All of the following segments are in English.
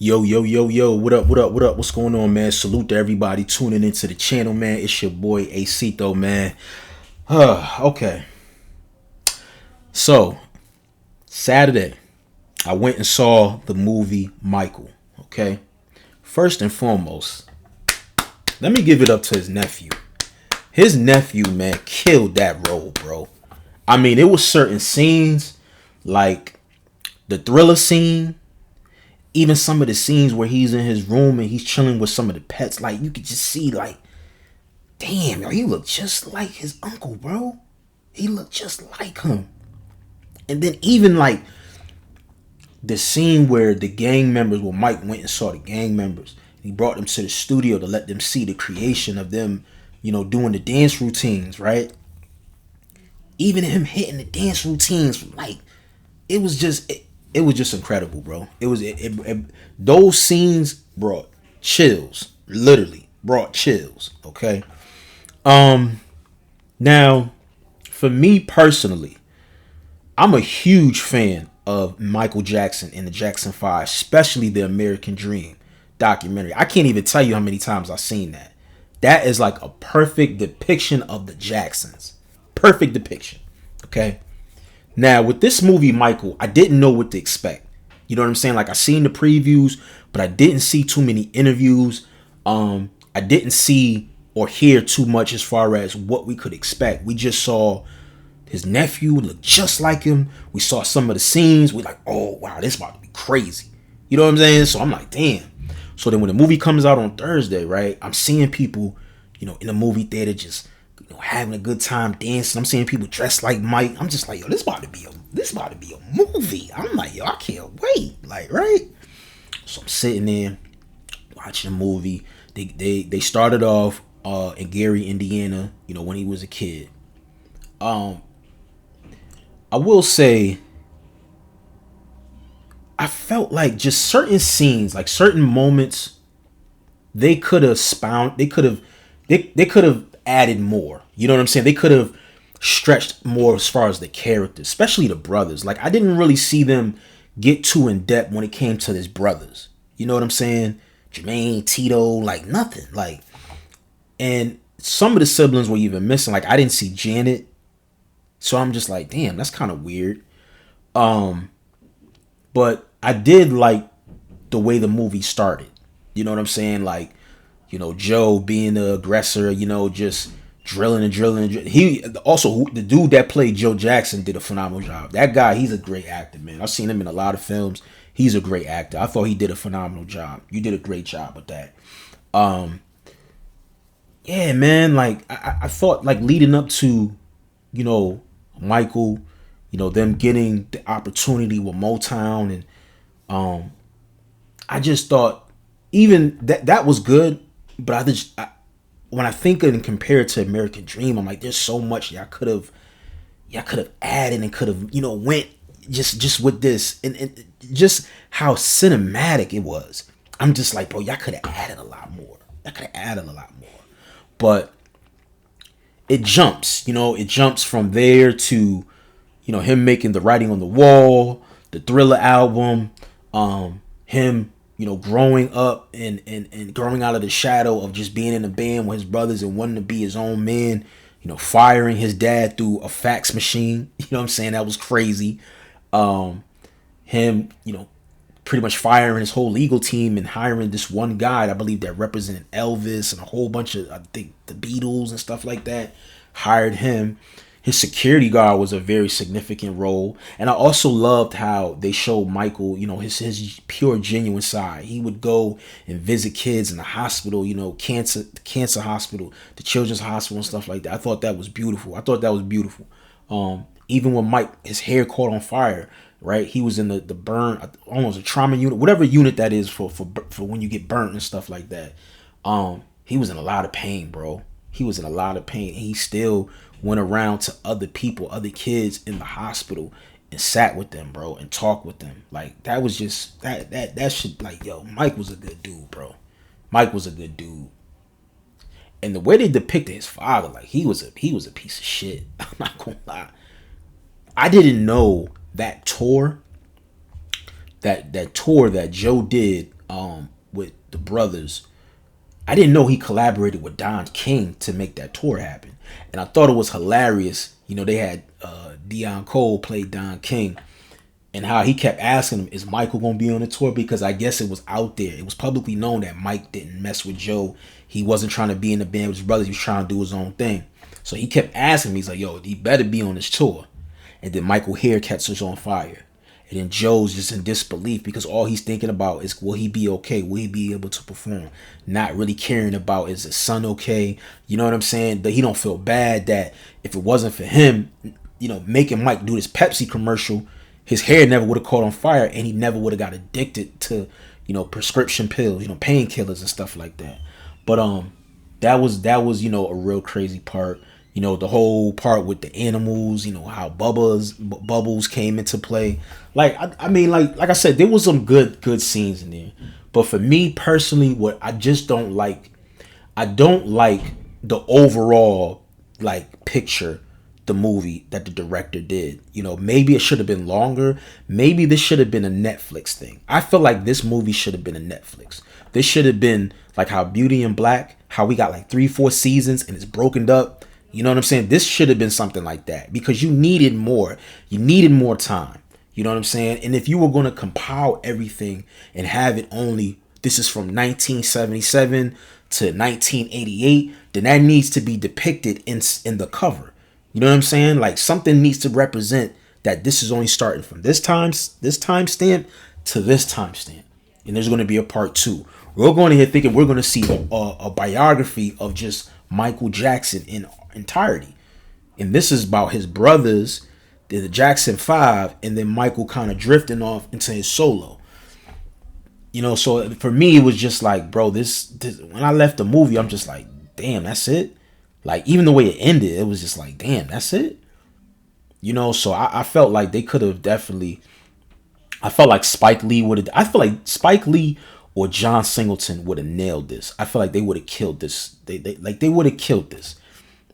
Yo, yo, yo, yo, what up, what up, what up? What's going on, man? Salute to everybody tuning into the channel, man. It's your boy Acito, man. Okay. So, Saturday, I went and saw the movie Michael, okay? First and foremost, let me give it up to his nephew. His nephew, man, killed that role, bro. I mean, it was certain scenes, like the thriller scene, even some of the scenes where he's in his room and he's chilling with some of the pets, like you could just see, like, damn, yo, he looked just like his uncle, bro. He looked just like him. And then even like the scene where the gang members, well, Mike went and saw the gang members. He brought them to the studio to let them see the creation of them, doing the dance routines, right? Even him hitting the dance routines, like it was just incredible, bro. Those scenes brought chills, literally brought chills. Okay. Now, for me personally, I'm a huge fan of Michael Jackson and the Jackson 5, especially the American Dream documentary. I can't even tell you how many times I've seen that. That is like a perfect depiction of the Jacksons. Perfect depiction. Okay. Now, with this movie, Michael, I didn't know what to expect. You know what I'm saying? Like, I seen the previews, but I didn't see too many interviews. I didn't see or hear too much as far as what we could expect. We just saw his nephew look just like him. We saw some of the scenes. We're like, oh, wow, this about to be crazy. You know what I'm saying? So I'm like, damn. So then when the movie comes out on Thursday, right, I'm seeing people, in the movie theater just having a good time dancing. I'm seeing people dressed like Mike. I'm just like, yo, this about to be a movie. I'm like, yo, I can't wait. Like, right? So I'm sitting there watching the movie. They started off in Gary, Indiana, when he was a kid. I will say I felt like just certain scenes, like certain moments, they could have added more. You know what I'm saying? They could have stretched more as far as the characters, especially the brothers. Like, I didn't really see them get too in depth when it came to his brothers. You know what I'm saying? Jermaine, Tito, like nothing. Like, and some of the siblings were even missing. Like, I didn't see Janet. So I'm just like, damn, that's kind of weird. But I did like the way the movie started. You know what I'm saying? Like, Joe being the aggressor, just drilling and drilling. He also, the dude that played Joe Jackson did a phenomenal job. That guy, he's a great actor, man. I've seen him in a lot of films. He's a great actor. I thought he did a phenomenal job. You did a great job with that. Yeah, man. Like, I thought, like, leading up to, Michael, them getting the opportunity with Motown, and I just thought even that was good. But when I think and compare it to American Dream, I'm like, there's so much y'all could have added and could have, went just with this, and just how cinematic it was. I'm just like, bro, y'all could have added a lot more. But it jumps, it jumps from there to, him making the Writing on the Wall, the Thriller album, him, growing up and growing out of the shadow of just being in a band with his brothers and wanting to be his own man, firing his dad through a fax machine. You know what I'm saying? That was crazy. Him, pretty much firing his whole legal team and hiring this one guy, I believe, that represented Elvis and a whole bunch of, I think, the Beatles and stuff like that. Hired him. His security guard was a very significant role. And I also loved how they showed Michael, his pure, genuine side. He would go and visit kids in the hospital, cancer hospital, the children's hospital and stuff like that. I thought that was beautiful. Even when Mike, his hair caught on fire, right? He was in the burn, almost a trauma unit, whatever unit that is for when you get burnt and stuff like that. He was in a lot of pain, bro. He was in a lot of pain. He still went around to other people, other kids in the hospital, and sat with them, bro, and talked with them. Like, that was just that shit. Like, yo, Mike was a good dude, bro. Mike was a good dude. And the way they depicted his father, like, he was a piece of shit. I'm not gonna lie. I didn't know that tour that Joe did the brothers, I didn't know he collaborated with Don King to make that tour happen. And I thought it was hilarious. They had Dion Cole play Don King, and how he kept asking him, is Michael going to be on the tour? Because I guess it was out there. It was publicly known that Mike didn't mess with Joe. He wasn't trying to be in the band with his brothers. He was trying to do his own thing. So he kept asking me, he's like, yo, he better be on this tour. And then Michael hair catches on fire. And then Joe's just in disbelief because all he's thinking about is, will he be okay? Will he be able to perform? Not really caring about, is his son okay? You know what I'm saying? That he don't feel bad that if it wasn't for him, making Mike do this Pepsi commercial, his hair never would have caught on fire and he never would have got addicted to, prescription pills, painkillers and stuff like that. But that was a real crazy part. The whole part with the animals, how Bubbles came into play. Like I mean, like I said, there was some good scenes in there. But for me personally, what I just don't like, I don't like the overall picture the movie that the director did. Maybe it should have been longer. Maybe this should have been a Netflix thing. I feel like this movie should have been a Netflix. This should have been like how Beauty and Black, how we got 3-4 seasons and it's broken up. You know what I'm saying? This should have been something like that because you needed more. You needed more time. You know what I'm saying? And if you were going to compile everything and have it only, this is from 1977 to 1988, then that needs to be depicted in the cover. You know what I'm saying? Like something needs to represent that this is only starting from this timestamp to this timestamp. And there's going to be a part 2. We're going to here thinking we're going to see a biography of just Michael Jackson in entirety. And this is about his brothers, the Jackson 5, and then Michael kind of drifting off into his solo. So for me, it was just like, bro, this when I left the movie, I'm just like, damn, that's it? Like, even the way it ended, it was just like, damn, that's it? So I felt like they could have definitely, I felt like Spike Lee or John Singleton would have nailed this. I feel like they would have killed this. They would have killed this.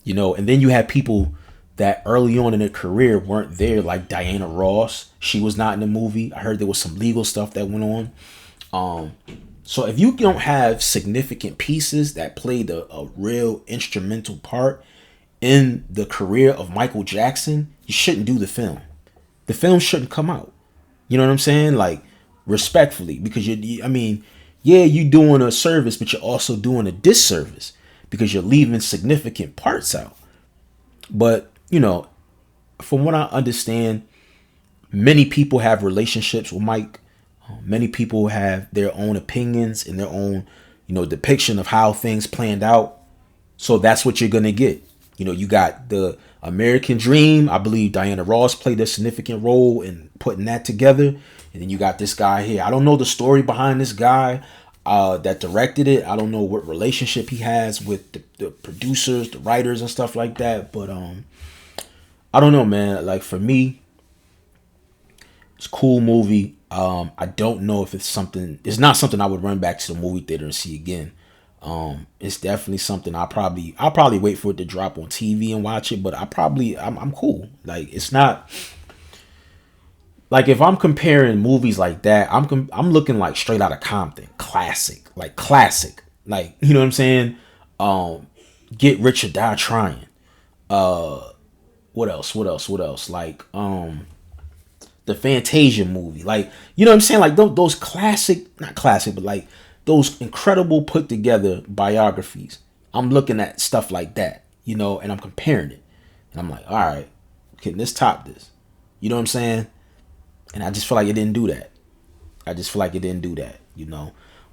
And then you had people that early on in their career weren't there, like Diana Ross. She was not in the movie. I heard there was some legal stuff that went on. So if you don't have significant pieces that played a real instrumental part in the career of Michael Jackson, you shouldn't do the film. The film shouldn't come out. You know what I'm saying? Like, respectfully, because you're doing a service, but you're also doing a disservice because you're leaving significant parts out. But, from what I understand, many people have relationships with Mike. Many people have their own opinions and their own, depiction of how things planned out. So that's what you're going to get. You got the American Dream. I believe Diana Ross played a significant role in putting that together. And then you got this guy here. I don't know the story behind this guy that directed it. I don't know what relationship he has with the producers, the writers and stuff like that. But I don't know, man. Like, for me, it's a cool movie. I don't know if it's not something I would run back to the movie theater and see again. It's definitely something I'll probably wait for it to drop on TV and watch it, but I'm cool. Like, it's not like, if I'm comparing movies like that, I'm looking like Straight Outta Compton, classic, you know what I'm saying? Get Rich or Die Trying. What else? Like, the Fantasia movie, like, you know what I'm saying? Like those classic, not classic, but like those incredible put together biographies. I'm looking at stuff like that, and I'm comparing it, and I'm like, all right, can this top this? You know what I'm saying? And I just feel like it didn't do that.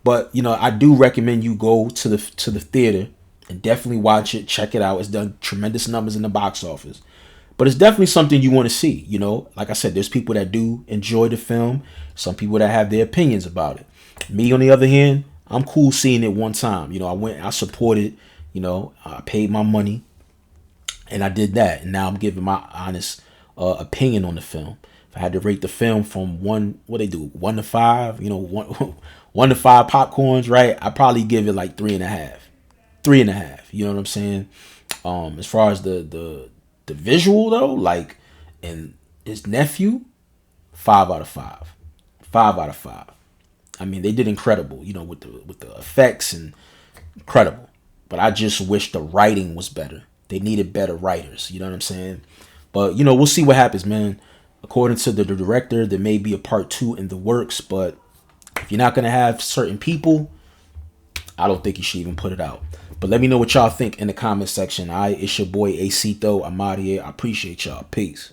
But I do recommend you go to the theater and definitely watch it, check it out. It's done tremendous numbers in the box office. But it's definitely something you want to see, Like I said, there's people that do enjoy the film. Some people that have their opinions about it. Me, on the other hand, I'm cool seeing it one time. I supported, I paid my money, and I did that. And now I'm giving my honest opinion on the film. If I had to rate the film from 1 to 5, 1 to 5 popcorns, right? I probably give it like 3.5. 3.5. You know what I'm saying? As far as the visual though, like, and his nephew, 5 out of 5. 5 out of 5. I mean, they did incredible, with the effects and incredible. But I just wish the writing was better. They needed better writers. You know what I'm saying? But we'll see what happens, man. According to the director, there may be a part 2 in the works. But if you're not gonna have certain people, I don't think you should even put it out. But let me know what y'all think in the comment section. It's your boy Acito. I'm out of here. I appreciate y'all. Peace.